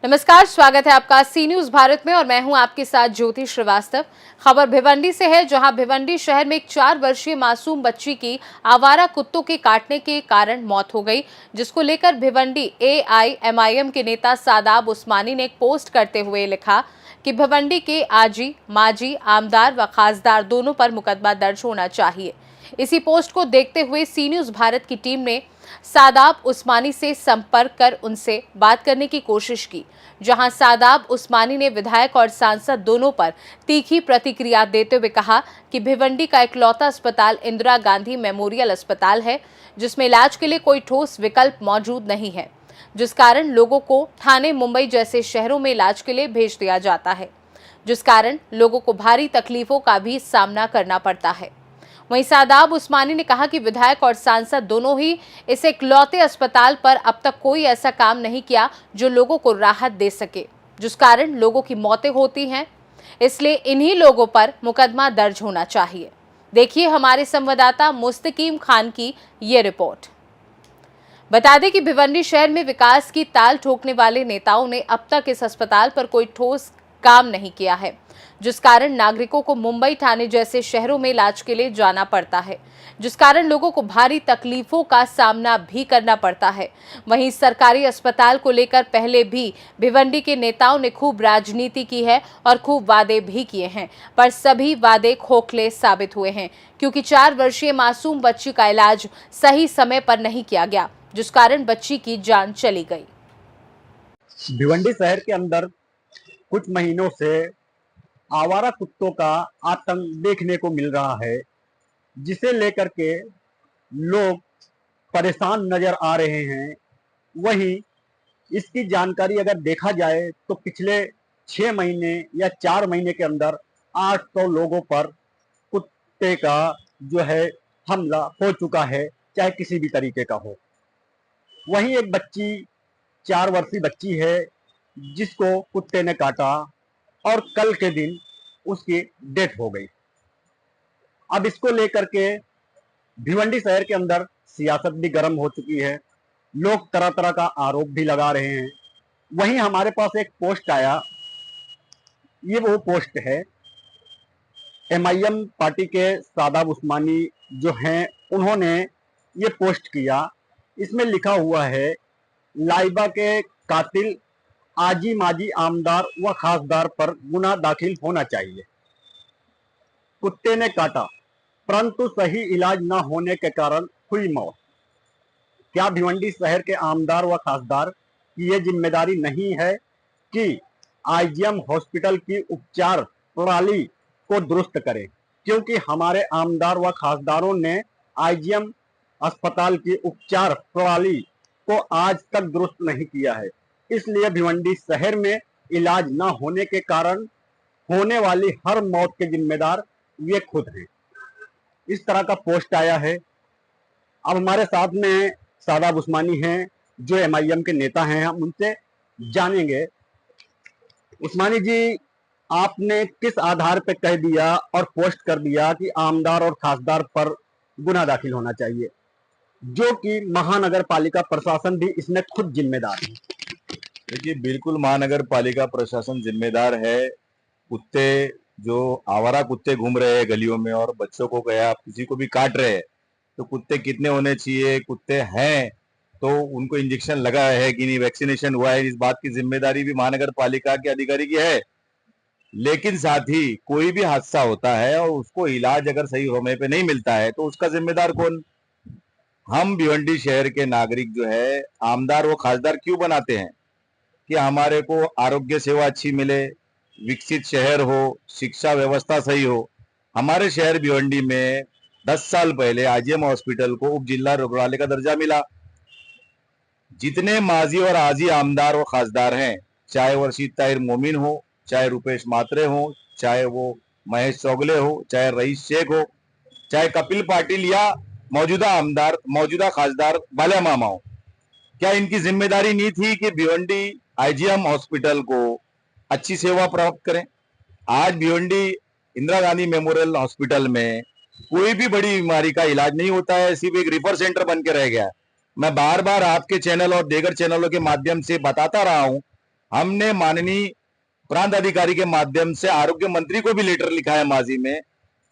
नमस्कार, स्वागत है आपका सी न्यूज भारत में और मैं हूं आपके साथ ज्योति श्रीवास्तव। खबर भिवंडी से है, जहां भिवंडी शहर में एक 4 वर्षीय मासूम बच्ची की आवारा कुत्तों के काटने के कारण मौत हो गई, जिसको लेकर भिवंडी AIMIM के नेता सादाब उस्मानी ने एक पोस्ट करते हुए लिखा कि भिवंडी के आजी, माजी, आमदार व खासदार दोनों पर मुकदमा दर्ज होना चाहिए। इसी पोस्ट को देखते हुए सी न्यूज भारत की टीम ने सादाब उस्मानी से संपर्क कर उनसे बात करने की कोशिश की, जहां सादाब उस्मानी ने विधायक और सांसद दोनों पर तीखी प्रतिक्रिया देते हुए कहा कि भिवंडी का इकलौता अस्पताल इंदिरा गांधी मेमोरियल अस्पताल है, जिसमें इलाज के लिए कोई ठोस विकल्प मौजूद नहीं है, जिस कारण लोगों को ठाणे, मुंबई जैसे शहरों में इलाज के लिए भेज दिया जाता है, जिस कारण लोगों को भारी तकलीफों का भी सामना करना पड़ता है। वहीं सादाब उस्मानी ने कहा कि विधायक और सांसद दोनों ही इस इकलौते अस्पताल पर अब तक कोई ऐसा काम नहीं किया जो लोगों को राहत दे सके, जिस कारण लोगों की मौतें होती हैं। इसलिए इन्हीं लोगों पर मुकदमा दर्ज होना चाहिए। देखिए हमारे संवाददाता मुस्तकीम खान की ये रिपोर्ट। बता दें कि भिवंडी शहर में विकास की ताल ठोकने वाले नेताओं ने अब तक इस अस्पताल पर कोई ठोस काम नहीं किया है, जिस कारण नागरिकों को मुंबई, ठाणे जैसे शहरों में इलाज के लिए जाना पड़ता है, जिस कारण लोगों को भारी तकलीफों का सामना भी करना पड़ता है। वहीं सरकारी अस्पताल को लेकर पहले भी भिवंडी के नेताओं ने खूब राजनीति की है और खूब वादे भी किए हैं, पर सभी वादे खोखले साबित हुए हैं, क्योंकि 4 वर्षीय मासूम बच्ची का इलाज सही समय पर नहीं किया गया, जिस कारण बच्ची की जान चली गई। भिवंडी शहर के अंदर कुछ महीनों से आवारा कुत्तों का आतंक देखने को मिल रहा है, जिसे लेकर के लोग परेशान नजर आ रहे हैं। वहीं इसकी जानकारी अगर देखा जाए तो पिछले 6 महीने या 4 महीने के अंदर 800 लोगों पर कुत्ते का जो है हमला हो चुका है, चाहे किसी भी तरीके का हो। वहीं एक बच्ची, 4 वर्षीय बच्ची है, जिसको कुत्ते ने काटा और कल के दिन उसकी डेथ हो गई। अब इसको लेकर के भिवंडी शहर के अंदर सियासत भी गर्म हो चुकी है, लोग तरह तरह का आरोप भी लगा रहे हैं। वहीं हमारे पास एक पोस्ट आया, ये वो पोस्ट है MIM पार्टी के सादाब उस्मानी जो हैं, उन्होंने ये पोस्ट किया। इसमें लिखा हुआ है, लाइबा के कातिल आजी, माजी, आमदार व खासदार पर गुना दाखिल होना चाहिए। कुत्ते ने काटा परंतु सही इलाज न होने के कारण हुई मौत। क्या भिवंडी शहर के आमदार व खासदार की ये जिम्मेदारी नहीं है कि IGM हॉस्पिटल की उपचार प्रणाली को दुरुस्त करें? क्योंकि हमारे आमदार व खासदारों ने IGM अस्पताल की उपचार प्रणाली को आज तक दुरुस्त नहीं किया है। इसलिए भिवंडी शहर में इलाज न होने के कारण होने वाली हर मौत के जिम्मेदार ये खुद हैं। इस तरह का पोस्ट आया है। अब हमारे साथ में सादाब उस्मानी हैं, जो MIM के नेता हैं, हम उनसे जानेंगे। उस्मानी जी, आपने किस आधार पर कह दिया और पोस्ट कर दिया कि आमदार और खासदार पर गुना दाखिल होना चाहिए, जो कि महानगर पालिका प्रशासन भी इसमें खुद जिम्मेदार है? देखिए, बिल्कुल महानगर पालिका प्रशासन जिम्मेदार है। कुत्ते जो आवारा कुत्ते घूम रहे हैं गलियों में और बच्चों को गया किसी को भी काट रहे हैं, तो कुत्ते कितने होने चाहिए, कुत्ते हैं तो उनको इंजेक्शन लगा है कि नहीं, वैक्सीनेशन हुआ है, इस बात की जिम्मेदारी भी महानगर पालिका के अधिकारी की है। लेकिन साथ ही कोई भी हादसा होता है और उसको इलाज अगर सही समय पे नहीं मिलता है तो उसका जिम्मेदार कौन? हम भिवंडी शहर के नागरिक जो है आमदार व खासदार क्यों बनाते हैं कि हमारे को आरोग्य सेवा अच्छी मिले, विकसित शहर हो, शिक्षा व्यवस्था सही हो। हमारे शहर भिवंडी में 10 साल पहले IGM हॉस्पिटल को उप जिला रुग्णालय का दर्जा मिला। जितने माजी और आजी आमदार व खासदार हैं, चाहे वो रशीद ताहिर मोमिन हो, चाहे रुपेश मात्रे हो, चाहे वो महेश चौगले हो, चाहे रईस शेख हो, चाहे कपिल पाटिल या मौजूदा खासदार बाल्या मामा हो, क्या इनकी जिम्मेदारी नहीं थी कि भिवंडी IGM हॉस्पिटल को अच्छी सेवा प्राप्त करें? आज भिवंडी इंदिरा गांधी मेमोरियल हॉस्पिटल में कोई भी बड़ी बीमारी का इलाज नहीं होता है, सिर्फ एक रिफर सेंटर बन के रह गया है। मैं बार बार आपके चैनल और दीगर चैनलों के माध्यम से बताता रहा हूं, हमने माननीय प्रांत अधिकारी के माध्यम से आरोग्य मंत्री को भी लेटर लिखा है माजी में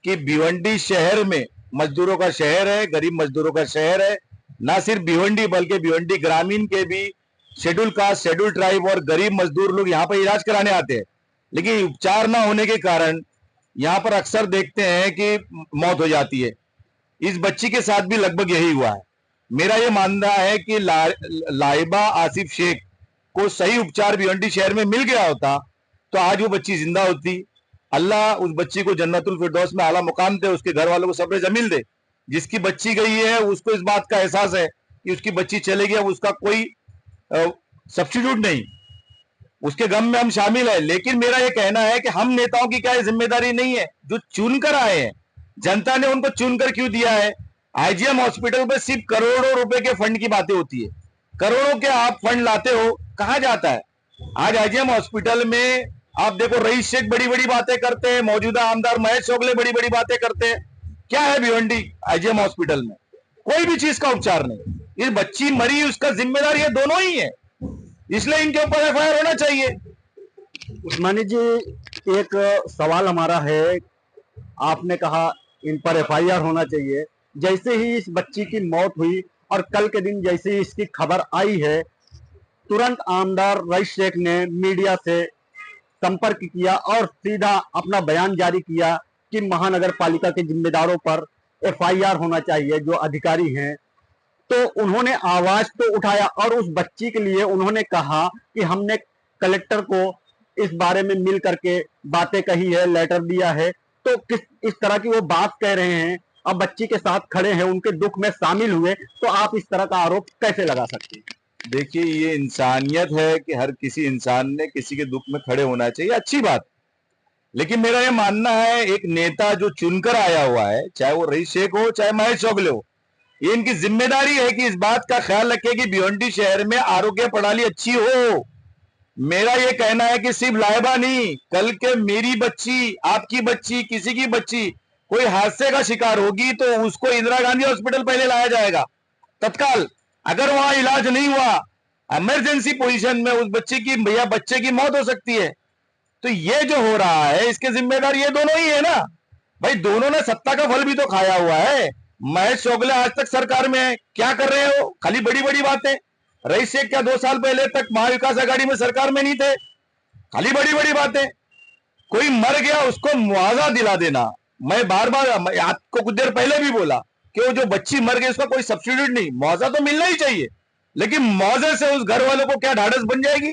कि भिवंडी शहर में मजदूरों का शहर है, गरीब मजदूरों का शहर है। ना सिर्फ भिवंडी बल्कि भिवंडी ग्रामीण के भी शेड्यूल कास्ट, शेड्यूल ट्राइब और गरीब मजदूर लोग यहाँ पर इलाज कराने आते हैं, लेकिन उपचार ना होने के कारण यहाँ पर अक्सर देखते हैं कि मौत हो जाती है। इस बच्ची के साथ भी लगभग यही हुआ है। मेरा ये मानना है कि लाइबा आसिफ शेख को सही उपचार भिवंडी शहर में मिल गया होता तो आज वो बच्ची जिंदा होती। अल्लाह उस बच्ची को जन्नतुल फिरदौस में आला मुकाम दे, उसके घर वालों को सब्र जमील दे। जिसकी बच्ची गई है उसको इस बात का एहसास है कि उसकी बच्ची चले गई, उसका कोई सब्स्टिट्यूट नहीं, उसके गम में हम शामिल है। लेकिन मेरा ये कहना है कि हम नेताओं की क्या जिम्मेदारी नहीं है जो चुनकर आए हैं? जनता ने उनको चुनकर क्यों दिया है? आईजीएम हॉस्पिटल में सिर्फ करोड़ों रुपए के फंड की बातें होती है, करोड़ों के आप फंड लाते हो, कहां जाता है? आज आईजीएम हॉस्पिटल में आप देखो, रईस शेख बड़ी बड़ी बातें करते हैं, मौजूदा आमदार महेश चोगले बड़ी बड़ी बातें करते हैं। क्या है भिवंडी आईजीएम हॉस्पिटल में? कोई भी चीज का उपचार नहीं। ये बच्ची मरी, उसका जिम्मेदार ये दोनों ही है, इसलिए इनके ऊपर एफआईआर होना चाहिए। उस्मानी जी, एक सवाल हमारा है, आपने कहा इन पर एफआईआर होना चाहिए। जैसे ही इस बच्ची की मौत हुई और कल के दिन जैसे ही इसकी खबर आई है, तुरंत आमदार रईस शेख ने मीडिया से संपर्क किया और सीधा अपना बयान जारी किया कि महानगर पालिका के जिम्मेदारों पर एफआईआर होना चाहिए, जो अधिकारी हैं। तो उन्होंने आवाज तो उठाया और उस बच्ची के लिए उन्होंने कहा कि हमने कलेक्टर को इस बारे में मिल करके बातें कही है, लेटर दिया है। तो किस इस तरह की वो बात कह रहे हैं, अब बच्ची के साथ खड़े हैं, उनके दुख में शामिल हुए, तो आप इस तरह का आरोप कैसे लगा सकते हैं? देखिए, ये इंसानियत है कि हर किसी इंसान ने किसी के दुख में खड़े होना चाहिए, अच्छी बात। लेकिन मेरा ये मानना है, एक नेता जो चुनकर आया हुआ है, चाहे वो रईस शेख हो चाहे महेश चोगले हो, ये इनकी जिम्मेदारी है कि इस बात का ख्याल रखे कि भिवंडी शहर में आरोग्य प्रणाली अच्छी हो। मेरा ये कहना है कि सिर्फ लाइबा नहीं, कल के मेरी बच्ची, आपकी बच्ची, किसी की बच्ची कोई हादसे का शिकार होगी तो उसको इंदिरा गांधी हॉस्पिटल पहले लाया जाएगा तत्काल। अगर वहां इलाज नहीं हुआ, इमरजेंसी पोजीशन में उस बच्चे की या बच्चे की मौत हो सकती है। तो ये जो हो रहा है, इसके जिम्मेदार ये दोनों ही है ना भाई। दोनों ने सत्ता का फल भी तो खाया हुआ है। महेश चोगले आज तक सरकार में है, क्या कर रहे हो? खाली बड़ी बड़ी बातें। रईस शेख क्या 2 साल पहले तक महाविकास आघाड़ी में सरकार में नहीं थे? खाली बड़ी बड़ी बातें। कोई मर गया उसको मुआवजा दिला देना। मैं बार बार आपको कुछ देर पहले भी बोला कि वो जो बच्ची मर गई उसका कोई सब्स्टिट्यूट नहीं, मुआवजा तो मिलना ही चाहिए। लेकिन मुआवजे से उस घर वालों को क्या ढाढ़स बन जाएगी?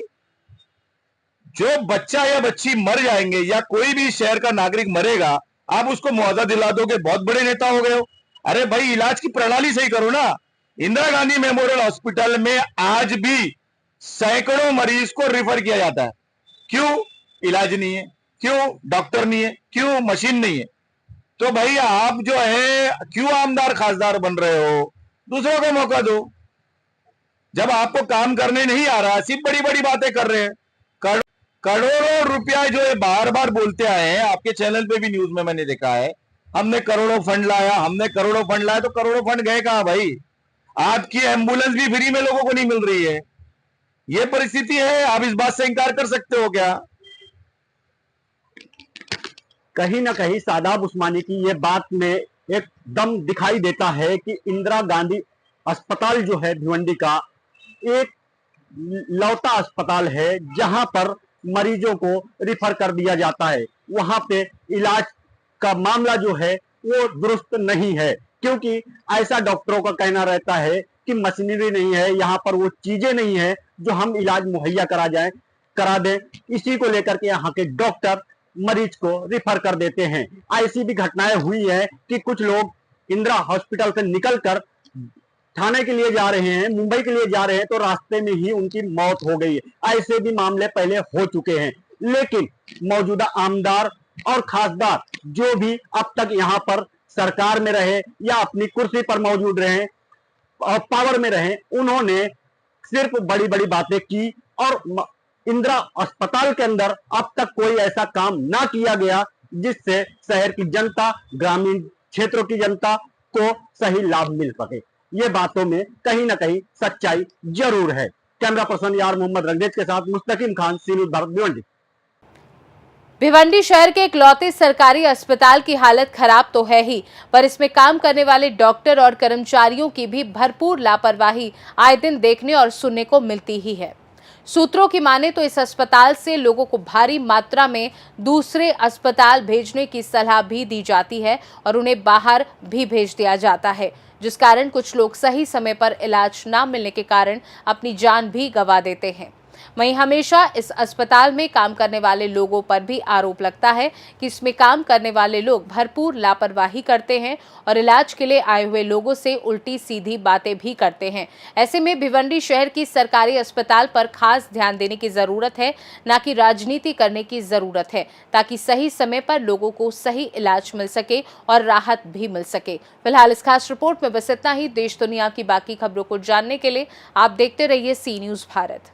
जो बच्चा या बच्ची मर जाएंगे या कोई भी शहर का नागरिक मरेगा, आप उसको मुआवजा दिला दोगे, बहुत बड़े नेता हो गए हो। अरे भाई, इलाज की प्रणाली सही करो ना। इंदिरा गांधी मेमोरियल हॉस्पिटल में आज भी सैकड़ों मरीज को रिफर किया जाता है। क्यों? इलाज नहीं है। क्यों? डॉक्टर नहीं है। क्यों? मशीन नहीं है। तो भाई, आप जो है क्यों आमदार खासदार बन रहे हो? दूसरों को मौका दो। जब आपको काम करने नहीं आ रहा, सिर्फ बड़ी बड़ी बातें कर रहे हैं। करोड़ों रुपया जो है बार बार बोलते आए हैं, आपके चैनल पे भी न्यूज में मैंने देखा है, हमने करोड़ों फंड लाया, हमने करोड़ों फंड लाया। तो करोड़ों फंड गए कहां भाई? आपकी एम्बुलेंस भी फ्री में लोगों को नहीं मिल रही है। ये परिस्थिति है। आप इस बात से इंकार कर सकते हो क्या? कहीं ना कहीं शादाब उस्मानी की ये बात में एक दम दिखाई देता है कि इंदिरा गांधी अस्पताल जो है भिवंडी का, एक लौता अस्पताल है जहां पर मरीजों को रिफर कर दिया जाता है। वहां पे इलाज का मामला जो है वो दुरुस्त नहीं है, क्योंकि ऐसा डॉक्टरों का कहना रहता है कि मशीनरी नहीं है, यहाँ पर वो चीजें नहीं है जो हम इलाज मुहैया करा दें। इसी को लेकर के यहाँ के डॉक्टर मरीज को रिफर कर देते हैं। ऐसी भी घटनाएं हुई है कि कुछ लोग इंदिरा हॉस्पिटल से निकलकर थाने के लिए जा रहे हैं, मुंबई के लिए जा रहे हैं, तो रास्ते में ही उनकी मौत हो गई है। ऐसे भी मामले पहले हो चुके हैं। लेकिन मौजूदा आमदार और खासदार जो भी अब तक यहाँ पर सरकार में रहे या अपनी कुर्सी पर मौजूद रहे और पावर में रहे, उन्होंने सिर्फ बड़ी बड़ी बातें की और इंदिरा अस्पताल के अंदर अब तक कोई ऐसा काम ना किया गया जिससे शहर की जनता, ग्रामीण क्षेत्रों की जनता को सही लाभ मिल सके। ये बातों में कहीं ना कहीं सच्चाई जरूर है। कैमरा पर्सन यार मोहम्मद रंगेज के साथ मुस्तकीम खान, सी न्यूज़ भारत, भिवंडी। भिवंडी शहर के इकलौते सरकारी अस्पताल की हालत खराब तो है ही, पर इसमें काम करने वाले डॉक्टर और कर्मचारियों की भी भरपूर लापरवाही आए दिन देखने और सुनने को मिलती ही है। सूत्रों की माने तो इस अस्पताल से लोगों को भारी मात्रा में दूसरे अस्पताल भेजने की सलाह भी दी जाती है और उन्हें बाहर भी भेज दिया जाता है, जिस कारण कुछ लोग सही समय पर इलाज न मिलने के कारण अपनी जान भी गंवा देते हैं। वहीं हमेशा इस अस्पताल में काम करने वाले लोगों पर भी आरोप लगता है कि इसमें काम करने वाले लोग भरपूर लापरवाही करते हैं और इलाज के लिए आए हुए लोगों से उल्टी सीधी बातें भी करते हैं। ऐसे में भिवंडी शहर की सरकारी अस्पताल पर खास ध्यान देने की जरूरत है, न कि राजनीति करने की जरूरत है, ताकि सही समय पर लोगों को सही इलाज मिल सके और राहत भी मिल सके। फिलहाल इस खास रिपोर्ट में बस इतना ही। देश दुनिया की बाकी खबरों को जानने के लिए आप देखते रहिए सी न्यूज़ भारत।